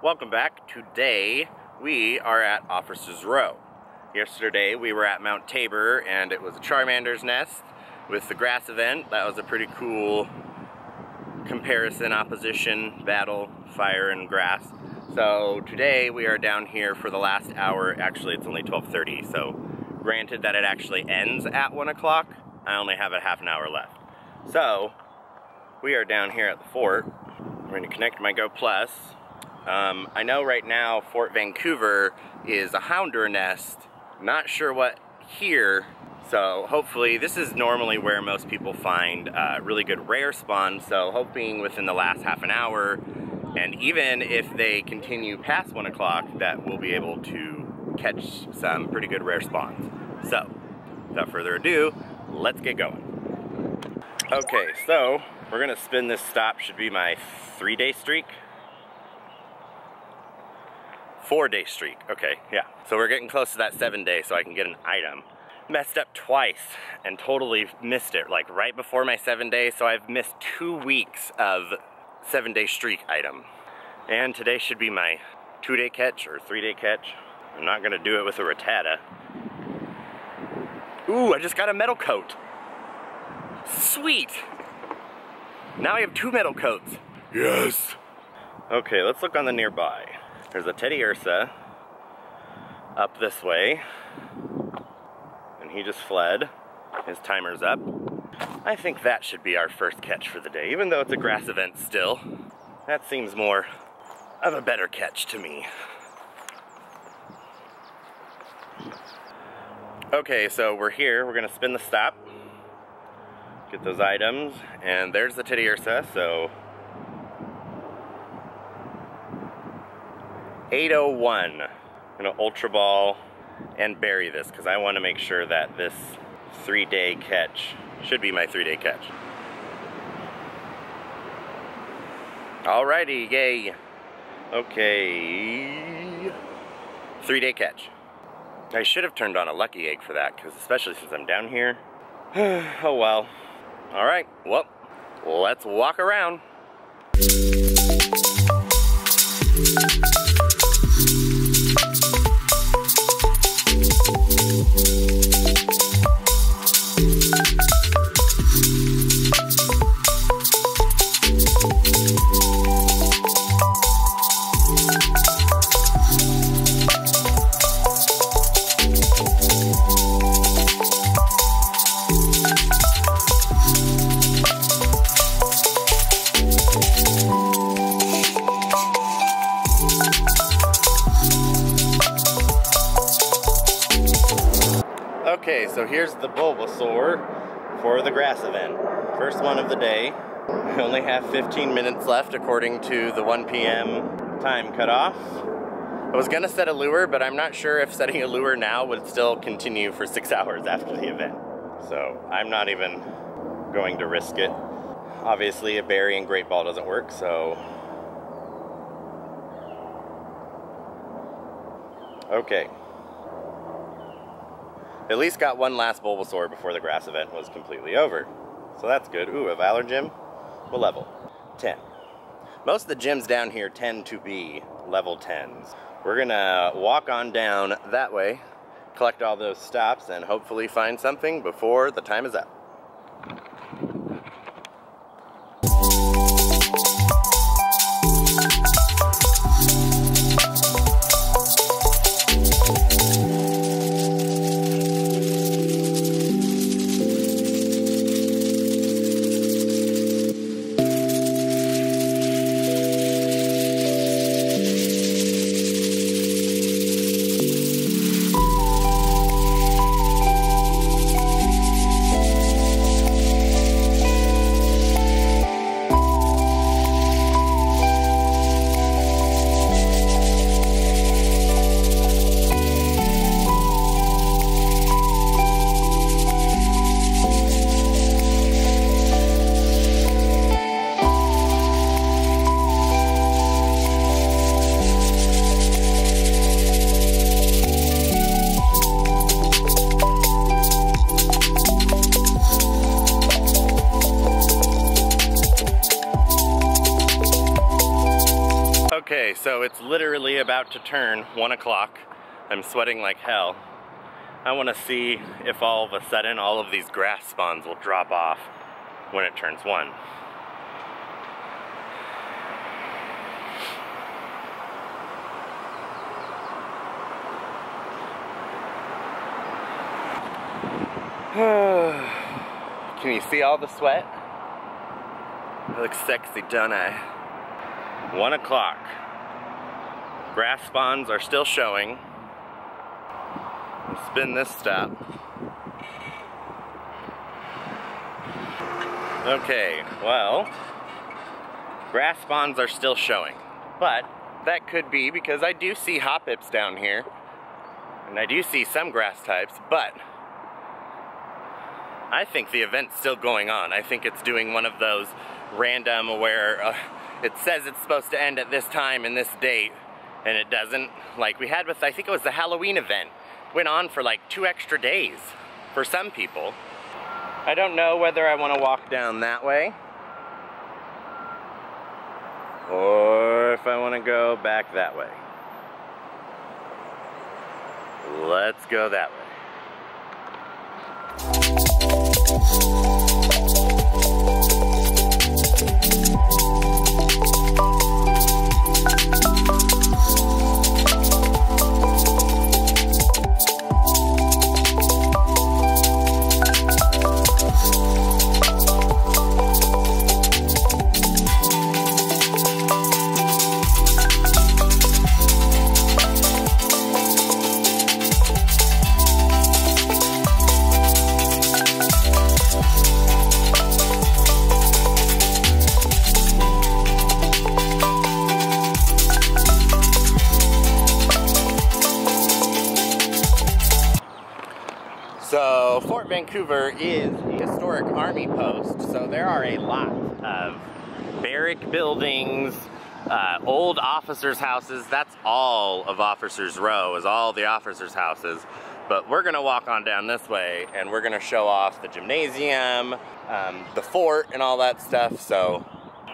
Welcome back. Today we are at Officers Row. Yesterday we were at Mount Tabor and it was a Charmander's nest with the grass event. That was a pretty cool comparison, opposition, battle, fire and grass. So today we are down here for the last hour. Actually it's only 12:30, so granted that it actually ends at 1 o'clock, I only have a half an hour left. So we are down here at the fort. I'm going to connect my Go Plus. I know right now Fort Vancouver is a Houndour nest. Not sure what here, so hopefully this is normally where most people find really good rare spawns, so hoping within the last half an hour, and even if they continue past 1 o'clock, that we'll be able to catch some pretty good rare spawns. So, without further ado, let's get going. Okay, so we're gonna spin this stop. Should be my 3-day streak. 4-day streak, okay, yeah. So we're getting close to that 7-day so I can get an item. Messed up twice and totally missed it, like right before my 7-day, so I've missed 2 weeks of 7-day streak item. And today should be my 2-day catch or 3-day catch. I'm not gonna do it with a Rattata. Ooh, I just got a metal coat. Sweet! Now I have 2 metal coats. Yes! Okay, let's look on the nearby. There's a Teddy Ursa up this way. And he just fled. His timer's up. I think that should be our first catch for the day, even though it's a grass event still. That seems more of a better catch to me. Okay, so we're here. We're gonna spin the stop. Get those items, and there's the Teddy Ursa, so 801. I'm gonna Ultra Ball and bury this because I want to make sure that this 3-day catch should be my 3-day catch. Alrighty, yay. Okay. 3-day catch. I should have turned on a lucky egg for that, because especially since I'm down here. Oh well. Alright, well, let's walk around. Okay, so here's the Bulbasaur for the grass event. First one of the day. I only have 15 minutes left according to the 1 p.m. time cutoff. I was gonna set a lure, but I'm not sure if setting a lure now would still continue for 6 hours after the event. So I'm not even going to risk it. Obviously a berry and great ball doesn't work, so. Okay. At least got one last Bulbasaur before the grass event was completely over. So that's good. Ooh, a Valor Gym. What level? 10. Most of the gyms down here tend to be level 10s. We're gonna walk on down that way, collect all those stops, and hopefully find something before the time is up. about to turn 1 o'clock. I'm sweating like hell. I want to see if all of a sudden all of these grass spawns will drop off when it turns 1. Can you see all the sweat? I look sexy, don't I? 1 o'clock. Grass spawns are still showing. Let's spin this stop. Okay, well, grass spawns are still showing. But that could be because I do see hop-pips down here. And I do see some grass types, but I think the event's still going on. I think it's doing one of those random where it says it's supposed to end at this time and this date, and it doesn't. Like we had with, I think it was the Halloween event. Went on for like 2 extra days for some people. I don't know whether I want to walk down that way or if I want to go back that way. Let's go that way. So Fort Vancouver is a historic army post, so there are a lot of barrack buildings, old officers' houses. That's all of Officers Row, is all the officers' houses. But we're gonna walk on down this way and we're gonna show off the gymnasium, the fort and all that stuff. So,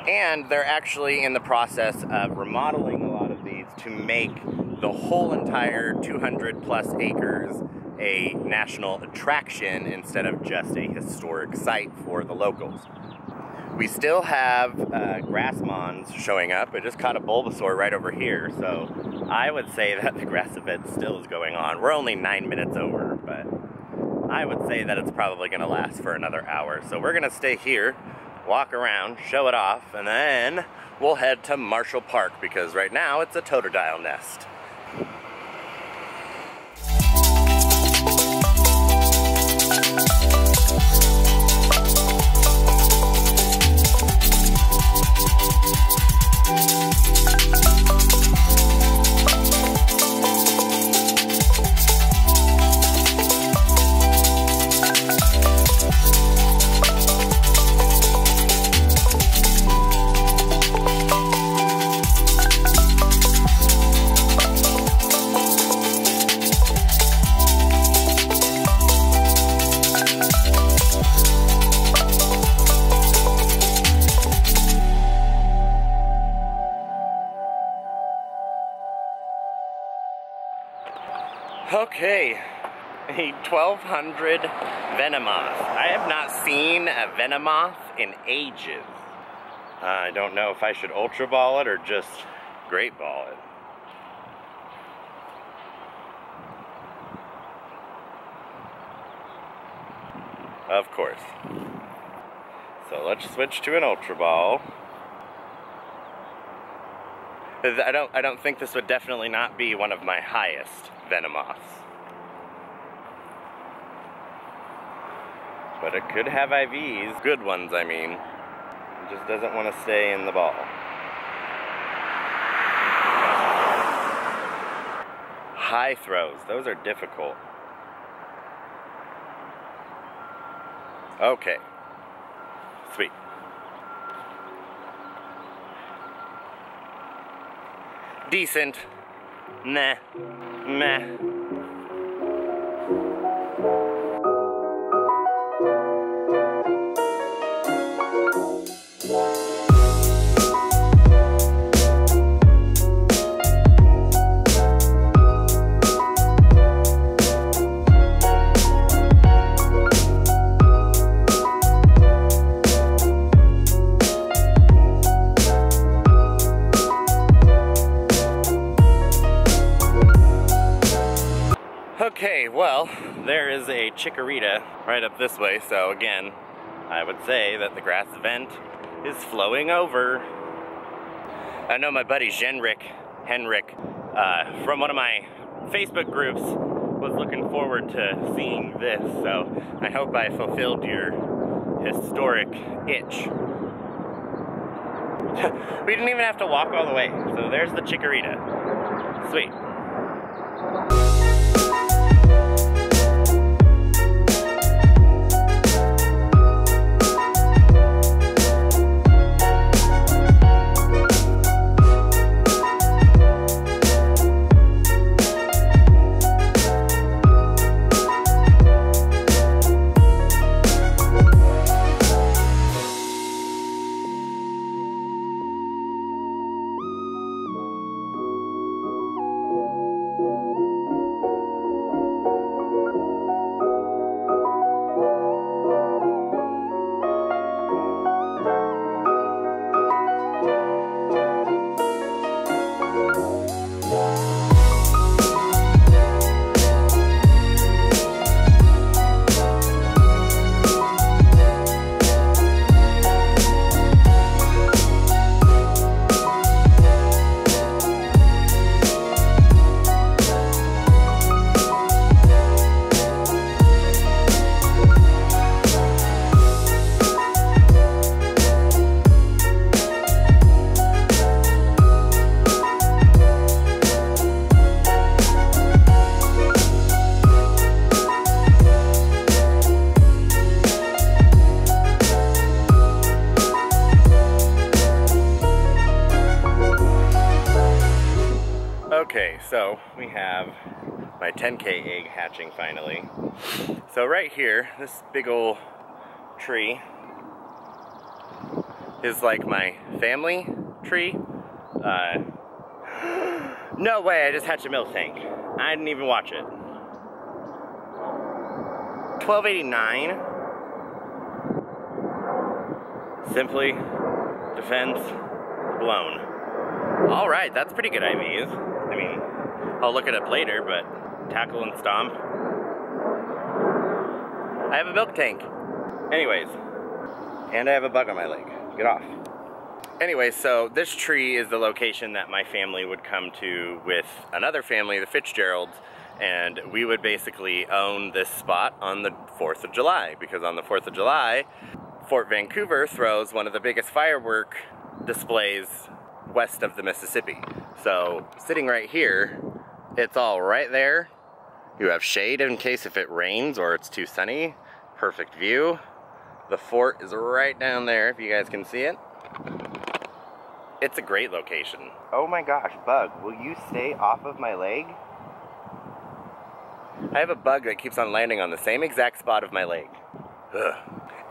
and they're actually in the process of remodeling a lot of these to make the whole entire 200+ acres a national attraction instead of just a historic site for the locals. We still have grass mons showing up. I just caught a Bulbasaur right over here, so I would say that the grass event still is going on. We're only 9 minutes over, but I would say that it's probably gonna last for another hour. So we're gonna stay here, walk around, show it off, and then we'll head to Marshall Park because right now it's a Totodile nest. Okay, a 1200 Venomoth. I have not seen a Venomoth in ages. I don't know if I should Ultra Ball it or just Great Ball it. Of course. So let's switch to an Ultra Ball. I don't think this would definitely not be one of my highest Venomoths. But it could have IVs, good ones I mean. It just doesn't want to stay in the ball. High throws, those are difficult. Okay. Sweet. Decent. Nah. Meh. Okay, well, there is a chikorita right up this way, so again, I would say that the grass vent is flowing over. I know my buddy Henrik, from one of my Facebook groups, was looking forward to seeing this, so I hope I fulfilled your historic itch. We didn't even have to walk all the way, so there's the chikorita. Sweet. Okay, so we have my 10K egg hatching finally. So right here, this big old tree is like my family tree. No way, I just hatched a milk tank. I didn't even watch it. 1289. Simply defense blown. Alright, that's pretty good IVs. I mean, I'll look it up later, but tackle and stomp. I have a milk tank. Anyways, and I have a bug on my leg. Get off. Anyway, so this tree is the location that my family would come to with another family, the Fitzgeralds, and we would basically own this spot on the 4th of July, because on the 4th of July, Fort Vancouver throws one of the biggest firework displays west of the Mississippi. So sitting right here, it's all right there. You have shade in case if it rains or it's too sunny. Perfect view. The fort is right down there if you guys can see it. It's a great location. Oh my gosh, bug, will you stay off of my leg? I have a bug that keeps on landing on the same exact spot of my leg. Ugh.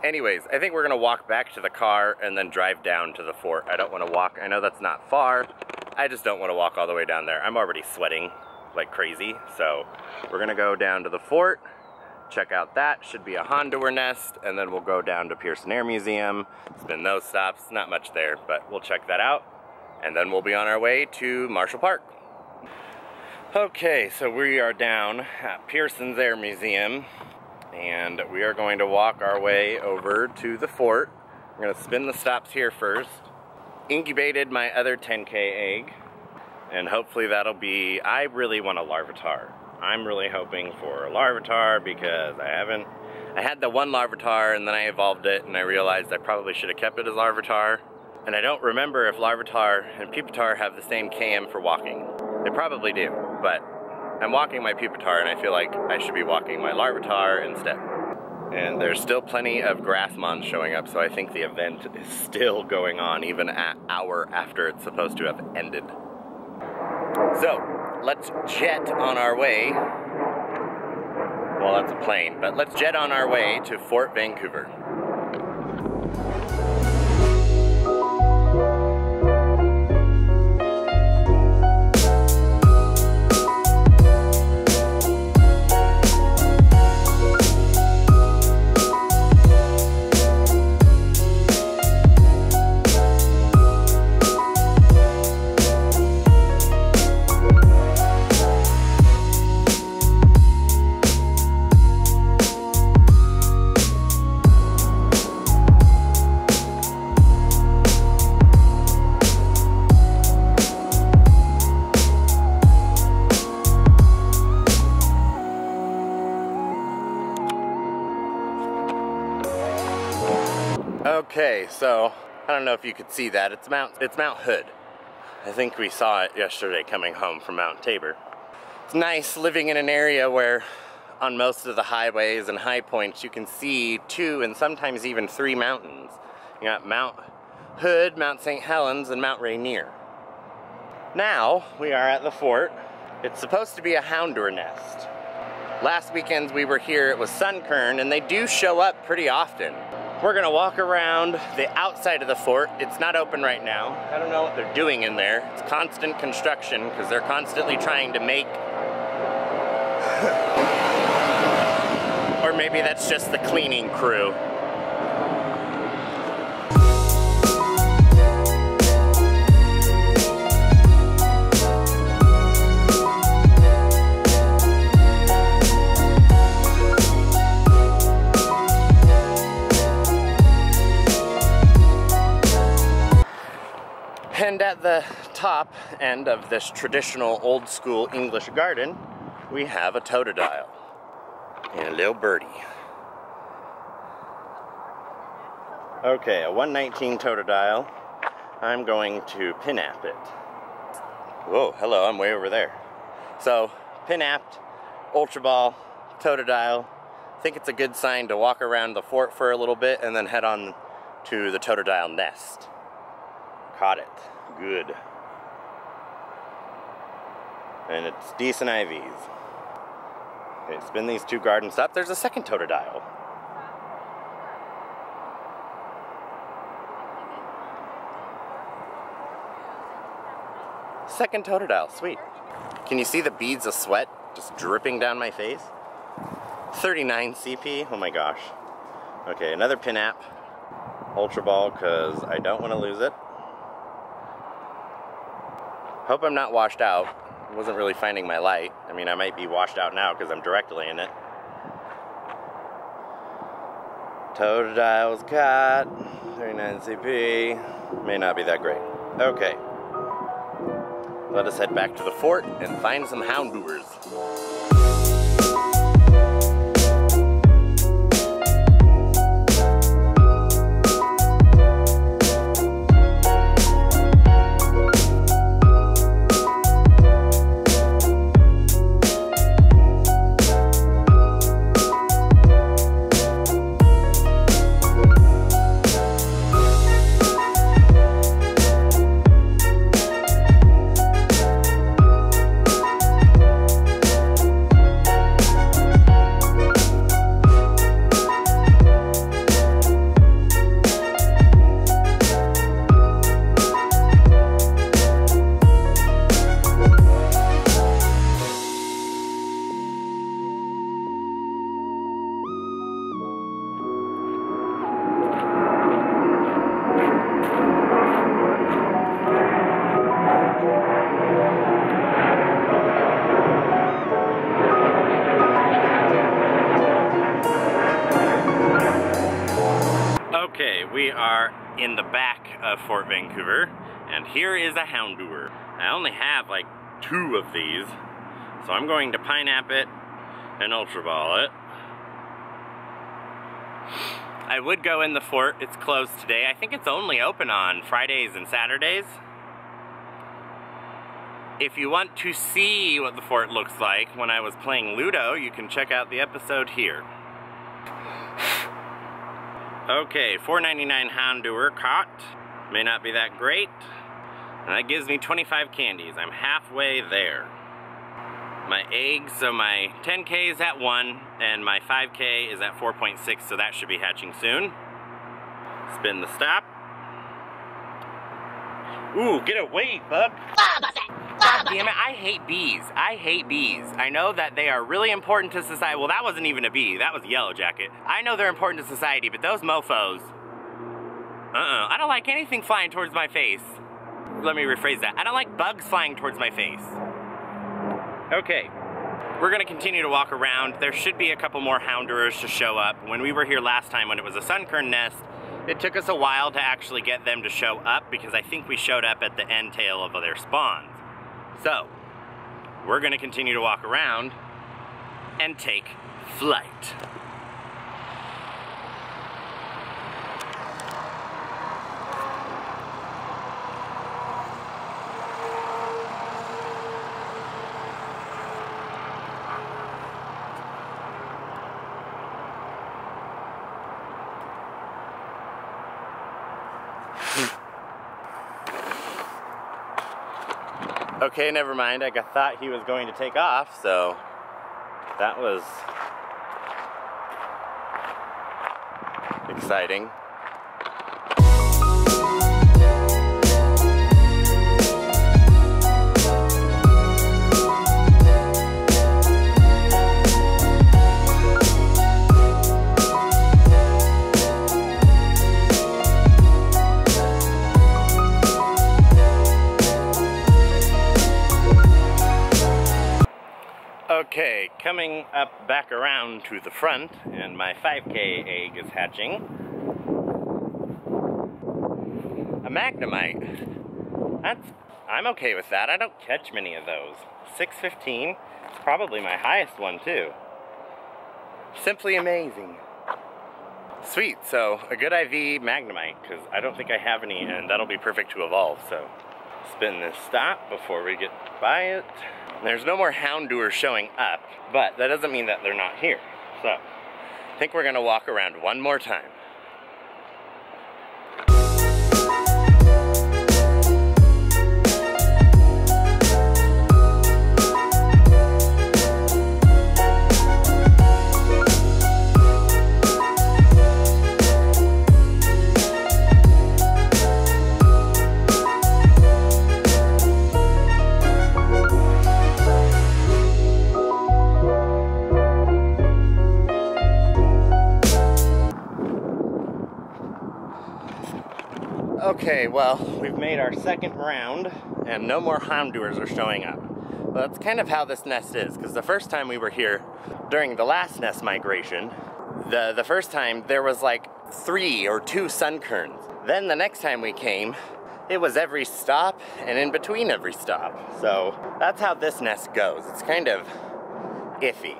Anyways, I think we're gonna walk back to the car and then drive down to the fort. I don't wanna walk, I know that's not far. I just don't wanna walk all the way down there. I'm already sweating like crazy, so we're gonna go down to the fort, check out that, should be a Hondour nest, and then we'll go down to Pearson Air Museum, spin those stops, not much there, but we'll check that out, and then we'll be on our way to Marshall Park. Okay, so we are down at Pearson's Air Museum, and we are going to walk our way over to the fort. We're going to spin the stops here first. Incubated my other 10K egg, and hopefully that'll be, I really want a Larvitar. I'm really hoping for a Larvitar because I had the one Larvitar and then I evolved it and I realized I probably should have kept it as Larvitar. And I don't remember if Larvitar and Pupitar have the same KM for walking. They probably do, but I'm walking my Pupitar and I feel like I should be walking my Larvitar instead. And there's still plenty of Grassmons showing up, so I think the event is still going on even an hour after it's supposed to have ended. So, let's jet on our way. Well, that's a plane, but let's jet on our way to Fort Vancouver. Okay, so I don't know if you could see that. It's Mount Hood. I think we saw it yesterday coming home from Mount Tabor. It's nice living in an area where on most of the highways and high points you can see 2 and sometimes even 3 mountains. You got Mount Hood, Mount St. Helens, and Mount Rainier. Now we are at the fort. It's supposed to be a houndour nest. Last weekend we were here, it was sunkern, and they do show up pretty often. We're gonna walk around the outside of the fort. It's not open right now. I don't know what they're doing in there. It's constant construction because they're constantly trying to make or maybe that's just the cleaning crew. And at the top end of this traditional old school English garden, we have a totodile and a little birdie. Okay, a 119 totodile. I'm going to pin-app it. Whoa, hello, I'm way over there. So, pin-apped, Ultra Ball, totodile. I think it's a good sign to walk around the fort for a little bit and then head on to the totodile nest. Caught it. Good. And it's decent IVs. Okay, spin these 2 gardens up. There's a second totodile. Second totodile, sweet. Can you see the beads of sweat just dripping down my face? 39 CP, oh my gosh. Okay, another pin app. Ultra Ball, because I don't want to lose it. Hope I'm not washed out. I wasn't really finding my light. I mean, I might be washed out now because I'm directly in it. Totodile's caught. 39 CP. May not be that great. Okay. Let us head back to the fort and find some houndours. We are in the back of Fort Vancouver, and here is a houndour. I only have like 2 of these, so I'm going to pine-app it and Ultra Ball it. I would go in the fort. It's closed today. I think it's only open on Fridays and Saturdays. If you want to see what the fort looks like when I was playing Ludo, you can check out the episode here. Okay, $4.99 houndour caught. May not be that great. And that gives me 25 candies. I'm halfway there. My eggs, so my 10K is at 1, and my 5K is at 4.6, so that should be hatching soon. Spin the stop. Ooh, get away, bug! God damn it, I hate bees. I hate bees. I know that they are really important to society. Well, that wasn't even a bee. That was a yellow jacket. I know they're important to society, but those mofos... I don't like anything flying towards my face. Let me rephrase that. I don't like bugs flying towards my face. Okay. We're gonna continue to walk around. There should be a couple more houndours to show up. When we were here last time when it was a sunkern nest, it took us a while to actually get them to show up because I think we showed up at the end tail of their spawns. So, we're gonna continue to walk around and take flight. Okay, never mind. I thought he was going to take off, so that was exciting. Okay, coming up back around to the front, and my 5K egg is hatching. A Magnemite. I'm okay with that. I don't catch many of those. 615, it's probably my highest one too. Simply amazing. Sweet, so a good IV Magnemite, because I don't think I have any, and that'll be perfect to evolve, so. Spin this stop before we get by it. There's no more Houndours showing up, but that doesn't mean that they're not here. So, I think we're gonna walk around one more time. Okay, well, we've made our second round, and no more Houndours are showing up. Well, that's kind of how this nest is, because the first time we were here, during the last nest migration, the first time there was like 3 or 2 Sunkerns. Then the next time we came, it was every stop, and in between every stop. So, that's how this nest goes. It's kind of iffy.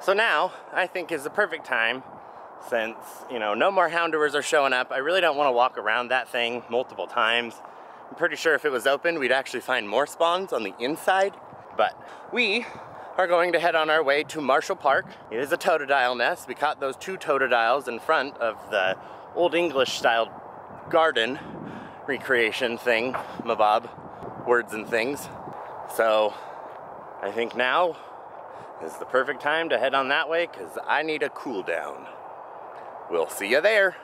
So now, I think is the perfect time, since, you know, no more Houndours are showing up. I really don't want to walk around that thing multiple times. I'm pretty sure if it was open, we'd actually find more spawns on the inside. But we are going to head on our way to Marshall Park. It is a Totodile nest. We caught those 2 Totodiles in front of the Old English-styled garden recreation thing, mabob, words and things. So, I think now is the perfect time to head on that way, because I need a cool down. We'll see you there.